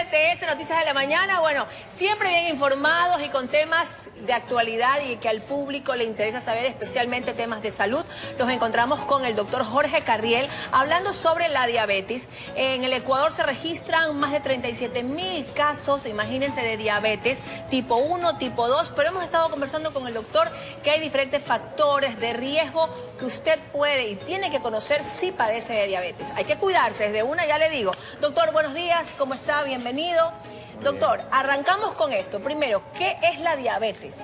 RTS, Noticias de la Mañana. Bueno, siempre bien informados y con temas de actualidad y que al público le interesa saber, especialmente temas de salud. Nos encontramos con el doctor Jorge Carriel hablando sobre la diabetes. En el Ecuador se registran más de 37.000 casos, imagínense, de diabetes tipo 1, tipo 2, pero hemos estado conversando con el doctor que hay diferentes factores de riesgo que usted puede y tiene que conocer si padece de diabetes. Hay que cuidarse, desde una ya le digo. Doctor, buenos días, ¿cómo está? Bienvenido. Doctor, arrancamos con esto. Primero, ¿qué es la diabetes?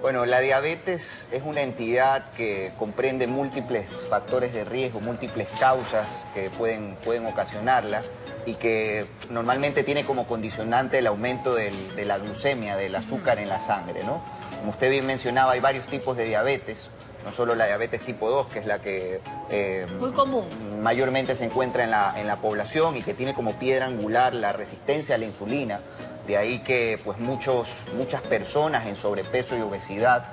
Bueno, la diabetes es una entidad que comprende múltiples factores de riesgo, múltiples causas que pueden ocasionarla y que normalmente tiene como condicionante el aumento de la glucemia, del azúcar en la sangre, ¿no? Como usted bien mencionaba, hay varios tipos de diabetes. No solo la diabetes tipo 2, que es la que muy común, mayormente se encuentra en la población y que tiene como piedra angular la resistencia a la insulina. De ahí que pues muchas personas en sobrepeso y obesidad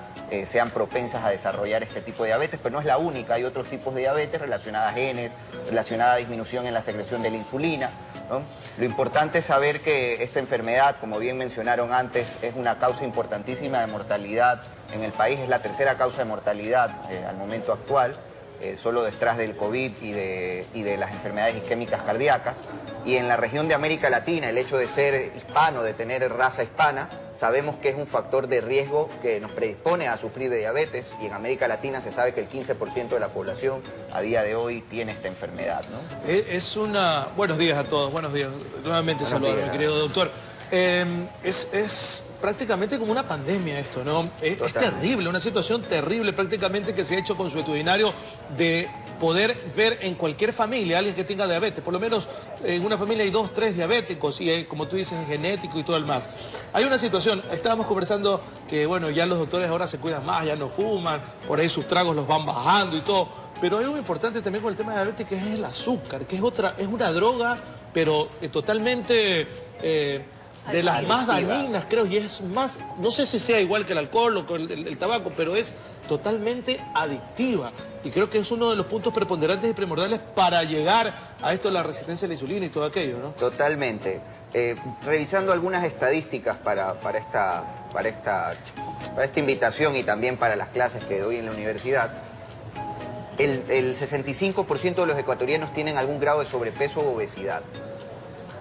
sean propensas a desarrollar este tipo de diabetes, pero no es la única. Hay otros tipos de diabetes relacionadas a genes, relacionada a disminución en la secreción de la insulina, ¿no? Lo importante es saber que esta enfermedad, como bien mencionaron antes, es una causa importantísima de mortalidad en el país. Es la tercera causa de mortalidad al momento actual, solo detrás del COVID y de las enfermedades isquémicas cardíacas. Y en la región de América Latina, el hecho de ser hispano, de tener raza hispana, sabemos que es un factor de riesgo que nos predispone a sufrir de diabetes, y en América Latina se sabe que el 15% de la población a día de hoy tiene esta enfermedad, ¿no? Buenos días a todos, buenos días. Nuevamente saludos, mi querido doctor. Es prácticamente como una pandemia esto, ¿no? Es terrible, una situación terrible prácticamente que se ha hecho consuetudinario de poder ver en cualquier familia alguien que tenga diabetes. Por lo menos en una familia hay 2, 3 diabéticos y como tú dices es genético y todo el más. Hay una situación, estábamos conversando que bueno, ya los doctores ahora se cuidan más, ya no fuman, por ahí sus tragos los van bajando y todo. Pero hay algo importante también con el tema de la diabetes, que es el azúcar, que es una droga, pero totalmente... de las más dañinas, creo, y es más, no sé si sea igual que el alcohol o el tabaco, pero es totalmente adictiva. Y creo que es uno de los puntos preponderantes y primordiales para llegar a esto de la resistencia a la insulina y todo aquello, ¿no? Totalmente. Revisando algunas estadísticas para esta invitación y también para las clases que doy en la universidad, el 65% de los ecuatorianos tienen algún grado de sobrepeso o obesidad.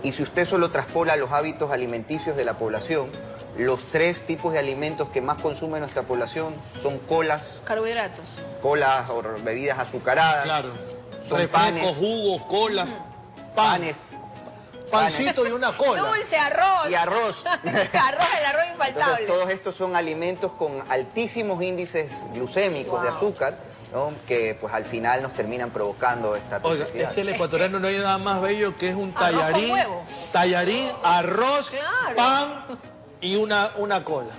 Y si usted solo traspola los hábitos alimenticios de la población, los 3 tipos de alimentos que más consume nuestra población son colas, carbohidratos, colas o bebidas azucaradas, claro, son refrescos, panes, jugos, colas, pancito y una cola. Dulce, arroz. Y arroz. Arroz, el arroz infaltable. Entonces, todos estos son alimentos con altísimos índices glucémicos de azúcar, ¿no? Que pues al final nos terminan provocando esta toxicidad. Oiga, es que el ecuatoriano no hay nada más bello que es un arroz, claro, pan y una cola.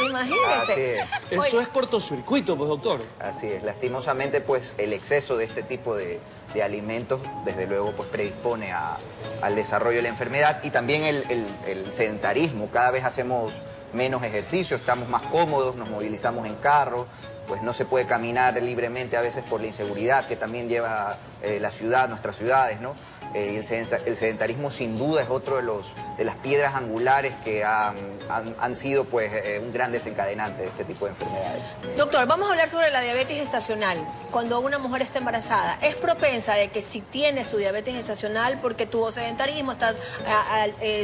Imagínese. Eso es cortocircuito, pues, doctor. Así es. Lastimosamente, pues, el exceso de este tipo de alimentos, desde luego, pues, predispone al desarrollo de la enfermedad. Y también el sedentarismo. Cada vez hacemos menos ejercicio, estamos más cómodos, nos movilizamos en carro, pues no se puede caminar libremente a veces por la inseguridad que también lleva la ciudad, nuestras ciudades, ¿no? Y el sedentarismo sin duda es otro de las piedras angulares que han sido pues un gran desencadenante de este tipo de enfermedades. Doctor, vamos a hablar sobre la diabetes gestacional. Cuando una mujer está embarazada, ¿es propensa de que si tiene su diabetes gestacional porque tuvo sedentarismo,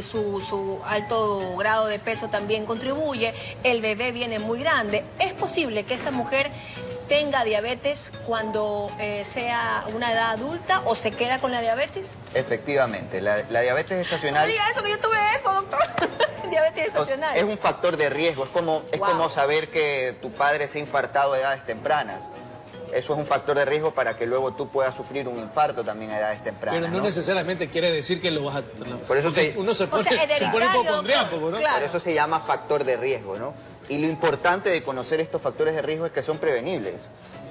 su alto grado de peso también contribuye, el bebé viene muy grande? ¿Es posible que esta mujer tenga diabetes cuando sea una edad adulta o se queda con la diabetes? Efectivamente, la diabetes gestacional... No diga eso, que yo tuve eso, doctor. Diabetes gestacional. Es un factor de riesgo, es como saber que tu padre se ha infartado a edades tempranas. Eso es un factor de riesgo para que luego tú puedas sufrir un infarto también a edades tempranas. Pero no necesariamente quiere decir que lo vas a... Por eso uno se pone hipocondriaco, ¿no? Claro. Por eso se llama factor de riesgo, ¿no? Y lo importante de conocer estos factores de riesgo es que son prevenibles,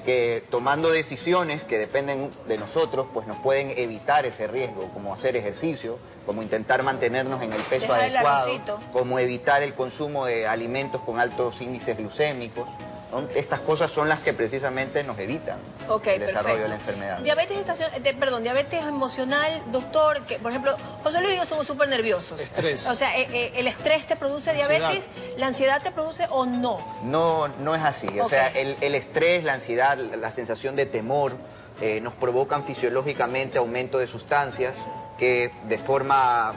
que tomando decisiones que dependen de nosotros, pues nos pueden evitar ese riesgo, como hacer ejercicio, como intentar mantenernos en el peso adecuado, como evitar el consumo de alimentos con altos índices glucémicos, ¿no? Estas cosas son las que precisamente nos evitan el desarrollo de la enfermedad. Diabetes emocional, doctor, que por ejemplo, José Luis y yo somos súper nerviosos. Estrés. O sea, ¿el estrés te produce diabetes? ¿La ansiedad te produce o no? No, no es así. O sea, el estrés, la ansiedad, la sensación de temor nos provocan fisiológicamente aumento de sustancias que de forma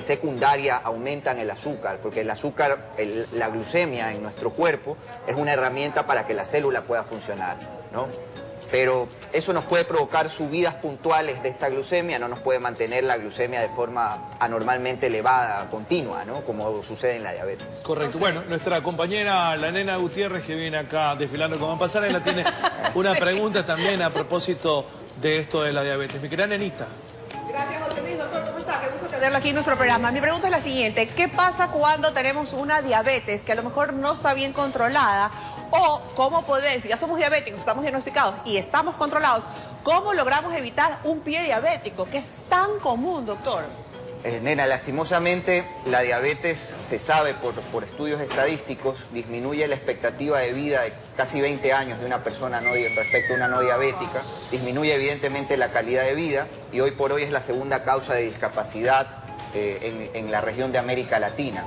secundaria aumentan el azúcar, porque el azúcar, la glucemia en nuestro cuerpo es una herramienta para que la célula pueda funcionar, ¿no? Pero eso nos puede provocar subidas puntuales de esta glucemia, no nos puede mantener la glucemia de forma anormalmente elevada, continua, ¿no? Como sucede en la diabetes. Correcto. Bueno, nuestra compañera, la nena Gutiérrez, que viene acá desfilando como pasarela, tiene una pregunta también a propósito de esto de la diabetes. Mi querida nenita. Gracias, José Luis. Doctor, ¿cómo está? Qué gusto tenerlo aquí en nuestro programa. Mi pregunta es la siguiente. ¿Qué pasa cuando tenemos una diabetes que a lo mejor no está bien controlada? O, ¿cómo podemos, si ya somos diabéticos, estamos diagnosticados y estamos controlados, cómo logramos evitar un pie diabético, que es tan común, doctor? Nena, lastimosamente la diabetes, se sabe por estudios estadísticos, disminuye la expectativa de vida de casi 20 años de una persona respecto a una no diabética, disminuye evidentemente la calidad de vida y hoy por hoy es la segunda causa de discapacidad en la región de América Latina.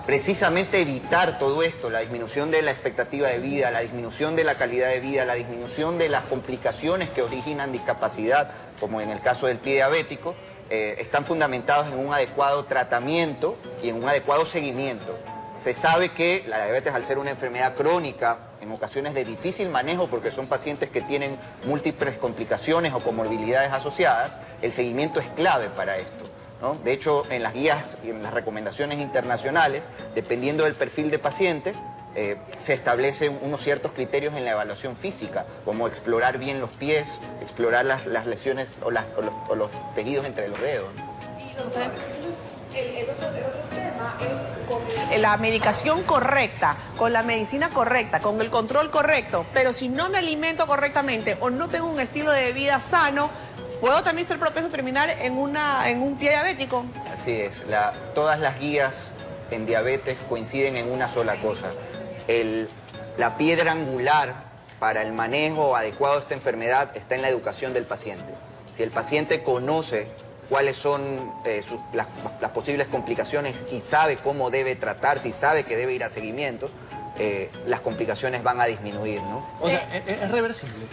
Precisamente evitar todo esto, la disminución de la expectativa de vida, la disminución de la calidad de vida, la disminución de las complicaciones que originan discapacidad, como en el caso del pie diabético, están fundamentados en un adecuado tratamiento y en un adecuado seguimiento. Se sabe que la diabetes, al ser una enfermedad crónica, en ocasiones de difícil manejo porque son pacientes que tienen múltiples complicaciones o comorbilidades asociadas, el seguimiento es clave para esto, ¿no? De hecho, en las guías y en las recomendaciones internacionales, dependiendo del perfil de paciente, se establecen unos ciertos criterios en la evaluación física, como explorar bien los pies, explorar las lesiones o los tejidos entre los dedos. Y doctor, el otro tema es con la medicación correcta, con la medicina correcta, con el control correcto, pero si no me alimento correctamente o no tengo un estilo de vida sano, ¿puedo también ser propenso a terminar en un pie diabético? Así es, todas las guías en diabetes coinciden en una sola cosa. La piedra angular para el manejo adecuado de esta enfermedad está en la educación del paciente. Si el paciente conoce cuáles son las posibles complicaciones y sabe cómo debe tratarse y sabe que debe ir a seguimiento, las complicaciones van a disminuir, ¿no? O sea, ¿es reversible?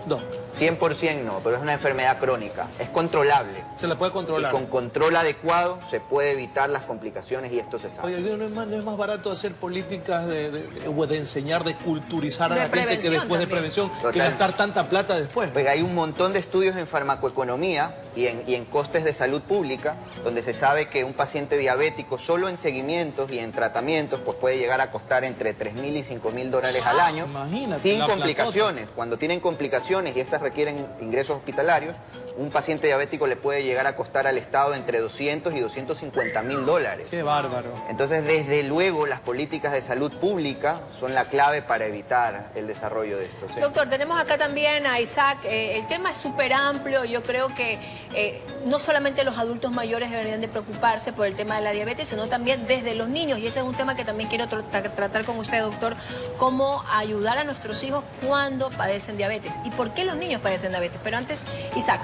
No. 100% no, pero es una enfermedad crónica. Es controlable. Se la puede controlar. Y con control adecuado se puede evitar las complicaciones y esto se sabe. Oye, ¿no es más barato hacer políticas de enseñar, de culturizar a la gente que después de prevención, que gastar tanta plata después? Oiga, hay un montón de estudios en farmacoeconomía y en costes de salud pública donde se sabe que un paciente diabético solo en seguimientos y en tratamientos pues puede llegar a costar entre $3.000 y $5.000 al año. Imagínate, sin complicaciones. Cuando tienen complicaciones y estas requieren ingresos hospitalarios, un paciente diabético le puede llegar a costar al Estado entre $200 y $250.000. ¡Qué bárbaro! Entonces, desde luego, las políticas de salud pública son la clave para evitar el desarrollo de esto. ¿Sí? Doctor, tenemos acá también a Isaac. El tema es súper amplio. Yo creo que no solamente los adultos mayores deberían de preocuparse por el tema de la diabetes, sino también desde los niños. Y ese es un tema que también quiero tratar con usted, doctor. Cómo ayudar a nuestros hijos cuando padecen diabetes. ¿Y por qué los niños padecen diabetes? Pero antes, Isaac.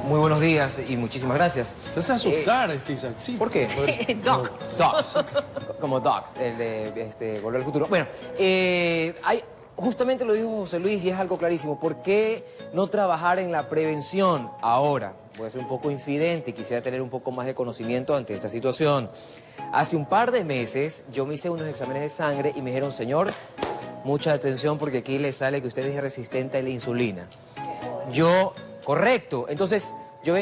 Muy buenos días y muchísimas gracias. Te vas a asustar, Isaac. Sí. ¿Por qué? Doc. Como Doc, el de Volver al Futuro. Bueno, justamente lo dijo José Luis y es algo clarísimo. ¿Por qué no trabajar en la prevención ahora? Voy a ser un poco infidente y quisiera tener un poco más de conocimiento ante esta situación. Hace un par de meses yo me hice unos exámenes de sangre y me dijeron, señor, mucha atención porque aquí le sale que usted es resistente a la insulina. Correcto. Entonces, yo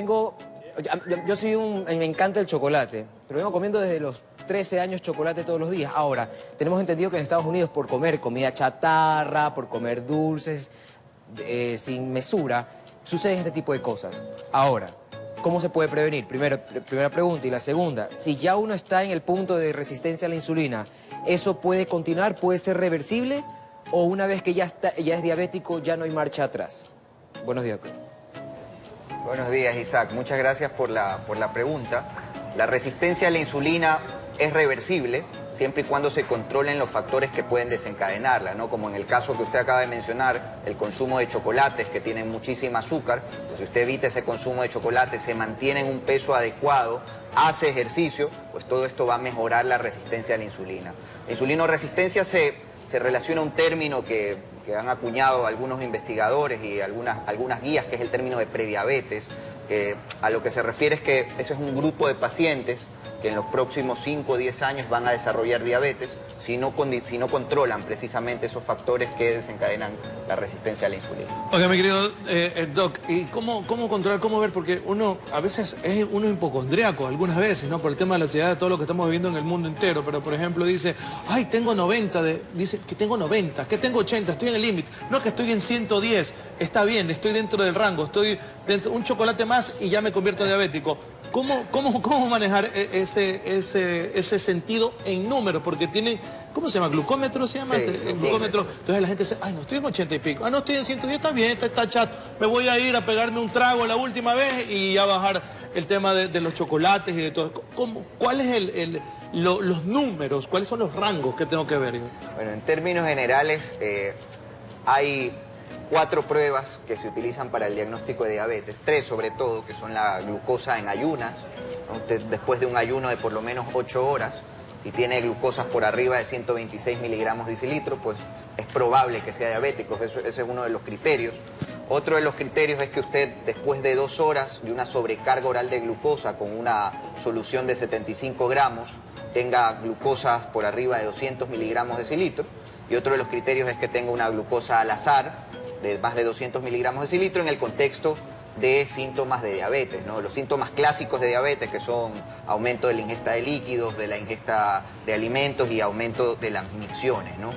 soy me encanta el chocolate, pero vengo comiendo desde los 13 años chocolate todos los días. Ahora, tenemos entendido que en Estados Unidos por comer comida chatarra, por comer dulces sin mesura, suceden este tipo de cosas. Ahora, ¿cómo se puede prevenir? Primera pregunta. Y la segunda, si ya uno está en el punto de resistencia a la insulina, ¿eso puede continuar? ¿Puede ser reversible? ¿O una vez que ya es diabético, ya no hay marcha atrás? Buenos días. Buenos días, Isaac. Muchas gracias por la pregunta. La resistencia a la insulina es reversible siempre y cuando se controlen los factores que pueden desencadenarla, ¿no? Como en el caso que usted acaba de mencionar, el consumo de chocolates que tienen muchísima azúcar. Pues si usted evita ese consumo de chocolate, se mantiene en un peso adecuado, hace ejercicio, pues todo esto va a mejorar la resistencia a la insulina. La insulinoresistencia se relaciona a un término que han acuñado algunos investigadores y algunas guías, que es el término de prediabetes, que a lo que se refiere es que ese es un grupo de pacientes que en los próximos 5 o 10 años van a desarrollar diabetes si no controlan precisamente esos factores que desencadenan la resistencia a la insulina. Ok, mi querido Doc, ¿y cómo controlar, cómo ver? Porque uno a veces es hipocondríaco, algunas veces, ¿no? Por el tema de la ansiedad, de todo lo que estamos viviendo en el mundo entero. Pero, por ejemplo, dice, ay, tengo 90, dice que tengo 90, que tengo 80, estoy en el límite. No, que estoy en 110, está bien, estoy dentro del rango, estoy dentro, un chocolate más y ya me convierto en diabético. ¿Cómo manejar ese sentido en números? Porque tienen, ¿cómo se llama? ¿Glucómetro se llama? Sí, El glucómetro. Entonces la gente dice, ay, no estoy en 80 y pico. Ah, no, estoy en 110, está bien, está chato. Me voy a ir a pegarme un trago la última vez y ya bajar el tema de los chocolates y de todo. ¿Cuáles los números? ¿Cuáles son los rangos que tengo que ver? Bueno, en términos generales, hay 4 pruebas que se utilizan para el diagnóstico de diabetes, 3 sobre todo, que son la glucosa en ayunas, ¿no? Usted, después de un ayuno de por lo menos 8 horas, si tiene glucosas por arriba de 126 miligramos decilitro, pues es probable que sea diabético. Ese es uno de los criterios. Otro de los criterios es que usted, después de 2 horas de una sobrecarga oral de glucosa con una solución de 75 gramos, tenga glucosas por arriba de 200 miligramos decilitro. Y otro de los criterios es que tenga una glucosa al azar de más de 200 miligramos decilitro en el contexto de síntomas de diabetes, ¿no? Los síntomas clásicos de diabetes, que son aumento de la ingesta de líquidos, de la ingesta de alimentos y aumento de las micciones, ¿no?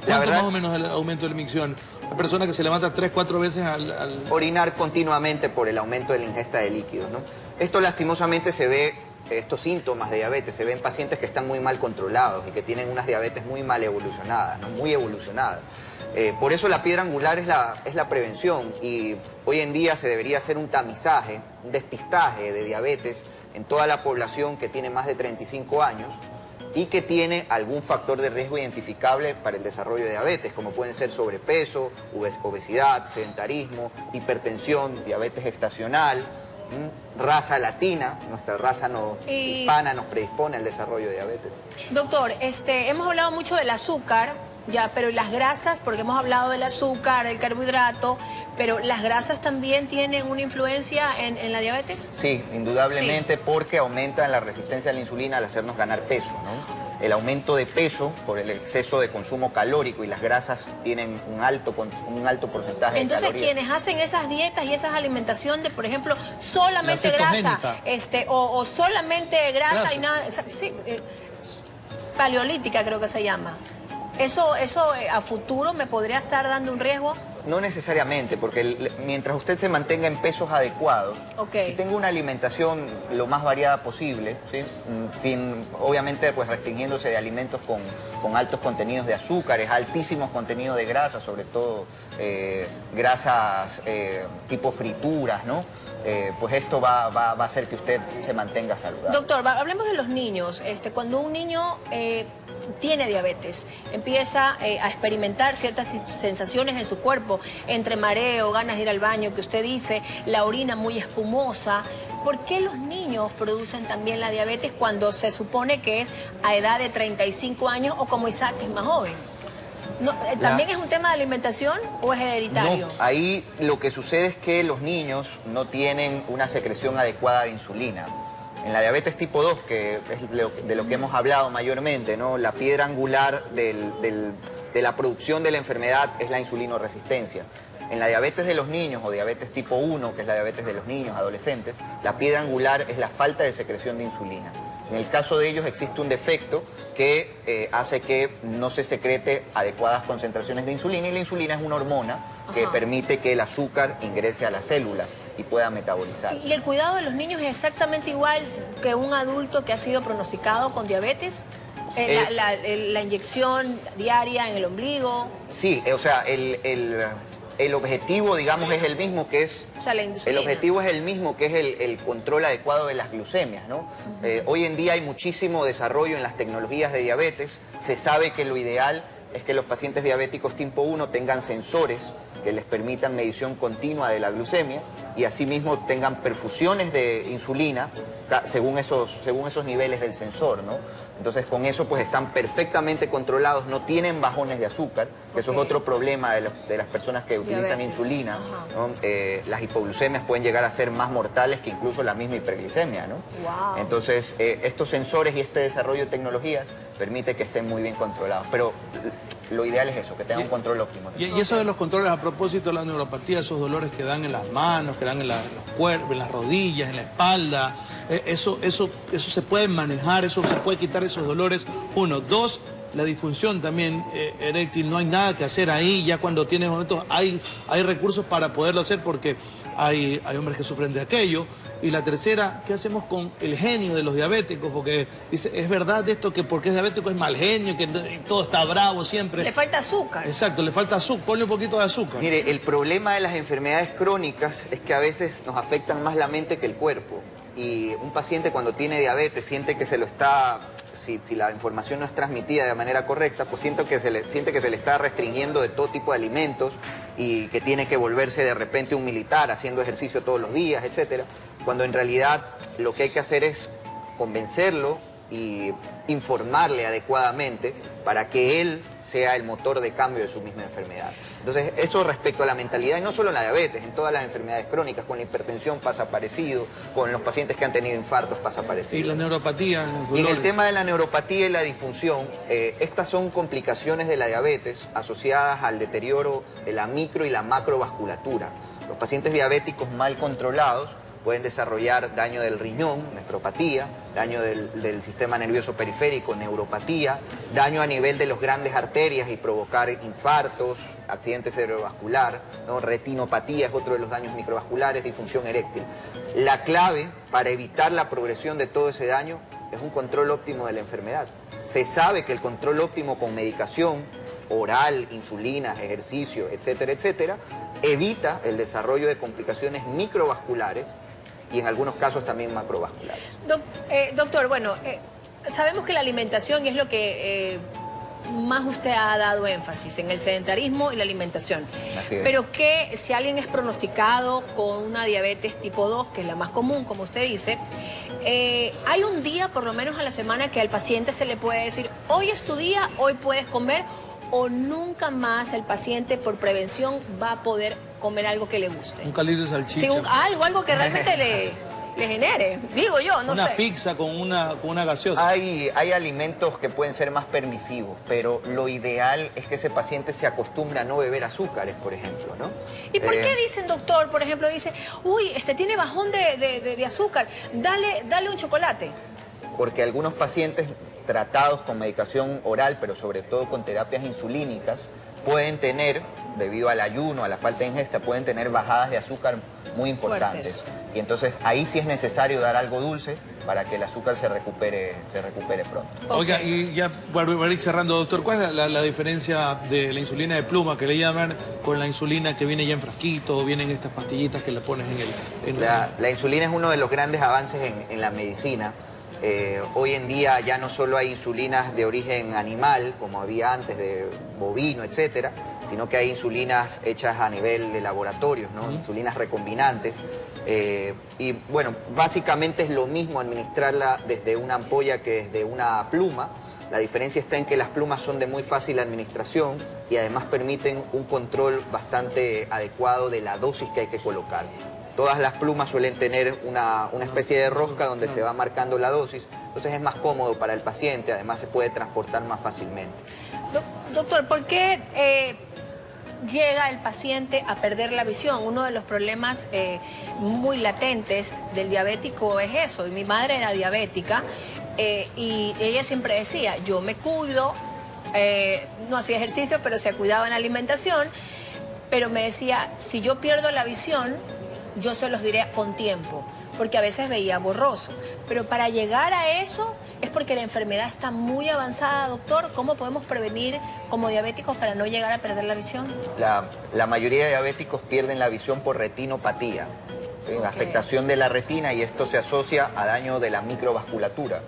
¿Cuánto más o menos el aumento de la micción? La persona que se levanta 3, 4 veces al... Orinar continuamente por el aumento de la ingesta de líquidos, ¿no? Esto lastimosamente se ve, estos síntomas de diabetes se ven en pacientes que están muy mal controlados y que tienen unas diabetes muy mal evolucionadas, ¿no? Muy evolucionadas. Por eso la piedra angular es la prevención, y hoy en día se debería hacer un tamizaje, un despistaje de diabetes en toda la población que tiene más de 35 años y que tiene algún factor de riesgo identificable para el desarrollo de diabetes, como pueden ser sobrepeso, obesidad, sedentarismo, hipertensión, diabetes gestacional, raza latina. Nuestra raza hispana nos predispone al desarrollo de diabetes. Doctor, hemos hablado mucho del azúcar. Ya, pero las grasas, porque hemos hablado del azúcar, el carbohidrato, pero ¿las grasas también tienen una influencia en la diabetes? Sí, indudablemente, sí, porque aumentan la resistencia a la insulina al hacernos ganar peso, ¿no? El aumento de peso por el exceso de consumo calórico, y las grasas tienen un alto porcentaje Entonces, de calorías. quienes hacen esas dietas y esas alimentación de, por ejemplo, solamente grasa, o solamente grasa y nada, sí, paleolítica creo que se llama. ¿Eso a futuro me podría estar dando un riesgo? No necesariamente, porque mientras usted se mantenga en pesos adecuados, okay, y tenga una alimentación lo más variada posible, ¿sí? Obviamente pues restringiéndose de alimentos con altos contenidos de azúcares, altísimos contenidos de grasa, sobre todo grasas tipo frituras, ¿no? Pues esto va a hacer que usted se mantenga saludable. Doctor, hablemos de los niños. Cuando un niño tiene diabetes, empieza a experimentar ciertas sensaciones en su cuerpo, entre mareo, ganas de ir al baño, que usted dice, la orina muy espumosa. ¿Por qué los niños producen también la diabetes cuando se supone que es a edad de 35 años o como Isaac, que es más joven? No, ¿también es un tema de alimentación o es hereditario? No, ahí lo que sucede es que los niños no tienen una secreción adecuada de insulina. En la diabetes tipo 2, que es de lo que hemos hablado mayormente, ¿no? La piedra angular de la producción de la enfermedad es la insulinoresistencia. En la diabetes de los niños, o diabetes tipo 1, que es la diabetes de los niños, adolescentes, la piedra angular es la falta de secreción de insulina. En el caso de ellos existe un defecto que hace que no se secrete adecuadas concentraciones de insulina, y la insulina es una hormona que permite que el azúcar ingrese a las células y pueda metabolizar. ¿Y el cuidado de los niños es exactamente igual que un adulto que ha sido pronosticado con diabetes? La inyección diaria en el ombligo. Sí, o sea, el objetivo, digamos, es el mismo, que es... O sea, la insulina. El objetivo es el mismo, que es el control adecuado de las glucemias, ¿no? Hoy en día hay muchísimo desarrollo en las tecnologías de diabetes. Se sabe que lo ideal es que los pacientes diabéticos tipo 1 tengan sensores que les permitan medición continua de la glucemia y asimismo tengan perfusiones de insulina según esos niveles del sensor, ¿no? Entonces con eso pues están perfectamente controlados, no tienen bajones de azúcar, que eso es otro problema de las personas que utilizan insulina, ¿no? Las hipoglucemias pueden llegar a ser más mortales que incluso la misma hiperglicemia, ¿no? Wow. Entonces estos sensores y este desarrollo de tecnologías permite que estén muy bien controlados, pero lo ideal es eso, que tengan un control óptimo. Y eso de los controles, a propósito de la neuropatía, esos dolores que dan en las manos, que dan en los cuerpos, en las rodillas, en la espalda, eso se puede manejar, eso se puede quitar esos dolores. 1, 2, la disfunción también eréctil, no hay nada que hacer ahí, ya cuando tienes momentos hay recursos para poderlo hacer porque hay hombres que sufren de aquello. Y la tercera, ¿qué hacemos con el genio de los diabéticos? Porque dice, es verdad esto que porque es diabético es mal genio, que todo está bravo siempre. Le falta azúcar. Exacto, le falta azúcar, ponle un poquito de azúcar. Mire, el problema de las enfermedades crónicas es que a veces nos afectan más la mente que el cuerpo. Y un paciente cuando tiene diabetes siente que se lo está... Si la información no es transmitida de manera correcta, pues siente que se le está restringiendo de todo tipo de alimentos y que tiene que volverse de repente un militar haciendo ejercicio todos los días, etcétera. Cuando en realidad lo que hay que hacer es convencerlo y informarle adecuadamente para que él sea el motor de cambio de su misma enfermedad. Entonces, eso respecto a la mentalidad, y no solo en la diabetes, en todas las enfermedades crónicas, con la hipertensión pasa parecido, con los pacientes que han tenido infartos pasa parecido. Y la neuropatía. Y en el tema de la neuropatía y la disfunción, estas son complicaciones de la diabetes asociadas al deterioro de la micro y la macrovasculatura. Los pacientes diabéticos mal controlados pueden desarrollar daño del riñón, nefropatía, daño del sistema nervioso periférico, neuropatía, daño a nivel de las grandes arterias y provocar infartos, accidente cerebrovascular, ¿no? Retinopatía es otro de los daños microvasculares, disfunción eréctil. La clave para evitar la progresión de todo ese daño es un control óptimo de la enfermedad. Se sabe que el control óptimo con medicación oral, insulinas, ejercicio, etcétera, etcétera, evita el desarrollo de complicaciones microvasculares y en algunos casos también macrovasculares. Doctor, bueno, sabemos que la alimentación es lo que más usted ha dado énfasis, en el sedentarismo y la alimentación. Así es. Pero que si alguien es pronosticado con una diabetes tipo 2, que es la más común, como usted dice, hay un día, por lo menos a la semana, que al paciente se le puede decir, hoy es tu día, hoy puedes comer, o nunca más el paciente por prevención va a poder comer algo que le guste. Un calibre de salchicha. Sí, algo que realmente le genere, digo yo, no sé. Una pizza con una gaseosa. Hay alimentos que pueden ser más permisivos, pero lo ideal es que ese paciente se acostumbre a no beber azúcares, por ejemplo, ¿no? ¿Y por qué dicen, doctor, por ejemplo, dice, uy, tiene bajón de azúcar, dale un chocolate? Porque algunos pacientes tratados con medicación oral, pero sobre todo con terapias insulínicas, pueden tener, debido al ayuno, a la falta de ingesta, pueden tener bajadas de azúcar muy importantes. Fuertes. Y entonces ahí sí es necesario dar algo dulce para que el azúcar se recupere pronto. Oiga, y ya para ir cerrando, doctor, ¿cuál es la diferencia de la insulina de pluma que le llaman con la insulina que viene ya en frasquito o vienen estas pastillitas que le pones en el... La insulina es uno de los grandes avances en la medicina. Hoy en día ya no solo hay insulinas de origen animal, como había antes, de bovino, etcétera, sino que hay insulinas hechas a nivel de laboratorios, ¿no? Insulinas recombinantes. Y bueno, básicamente es lo mismo administrarla desde una ampolla que desde una pluma. La diferencia está en que las plumas son de muy fácil administración y además permiten un control bastante adecuado de la dosis que hay que colocar. Todas las plumas suelen tener una especie de rosca donde se va marcando la dosis, entonces es más cómodo para el paciente, además se puede transportar más fácilmente. Doctor, ¿por qué llega el paciente a perder la visión? Uno de los problemas muy latentes del diabético es eso, y mi madre era diabética y ella siempre decía, yo me cuido, no hacía ejercicio, pero se cuidaba en la alimentación, pero me decía, si yo pierdo la visión, yo se los diré con tiempo. porque a veces veía borroso. Pero para llegar a eso es porque la enfermedad está muy avanzada, doctor. ¿Cómo podemos prevenir como diabéticos para no llegar a perder la visión? La mayoría de diabéticos pierden la visión por retinopatía, ¿sí? La afectación de la retina, y esto se asocia a daño de la microvasculatura.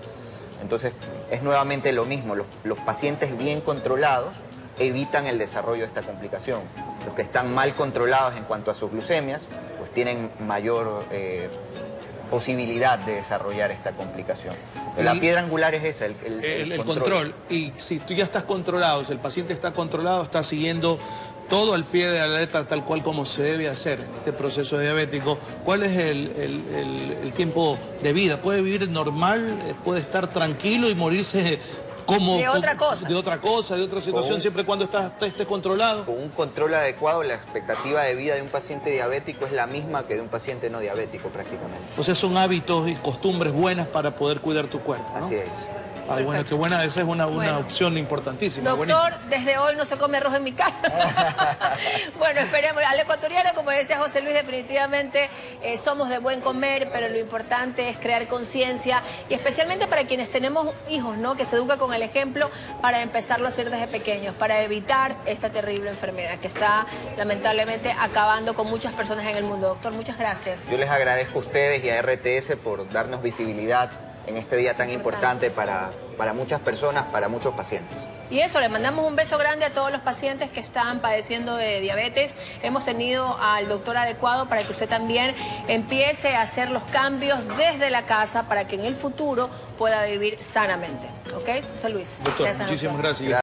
Entonces es nuevamente lo mismo, los pacientes bien controlados evitan el desarrollo de esta complicación. Los que están mal controlados en cuanto a sus glucemias, pues tienen mayor posibilidad de desarrollar esta complicación. La piedra angular es esa, el control. Y si tú ya estás controlado, si el paciente está controlado, está siguiendo todo al pie de la letra tal cual como se debe hacer en este proceso diabético, ¿cuál es el tiempo de vida? ¿Puede vivir normal? ¿Puede estar tranquilo y morirse como de otra cosa? De otra cosa, de otra situación, siempre y cuando esté controlado. Con un control adecuado, la expectativa de vida de un paciente diabético es la misma que de un paciente no diabético prácticamente. O sea, son hábitos y costumbres buenas para poder cuidar tu cuerpo, ¿no? Así es. Ay, bueno, qué buena, esa es una opción importantísima. Doctor, buenísima. desde hoy no se come arroz en mi casa. Bueno, esperemos. Al ecuatoriano, como decía José Luis, definitivamente somos de buen comer, pero lo importante es crear conciencia, y especialmente para quienes tenemos hijos, ¿no? Que se educa con el ejemplo, para empezarlo a hacer desde pequeños, para evitar esta terrible enfermedad que está lamentablemente acabando con muchas personas en el mundo. Doctor, muchas gracias. Yo les agradezco a ustedes y a RTS por darnos visibilidad en este día tan importante para muchas personas, para muchos pacientes. Y eso, le mandamos un beso grande a todos los pacientes que están padeciendo de diabetes. Hemos tenido al doctor adecuado para que usted también empiece a hacer los cambios desde la casa para que en el futuro pueda vivir sanamente. ¿Ok? José Luis. Doctor, muchísimas gracias.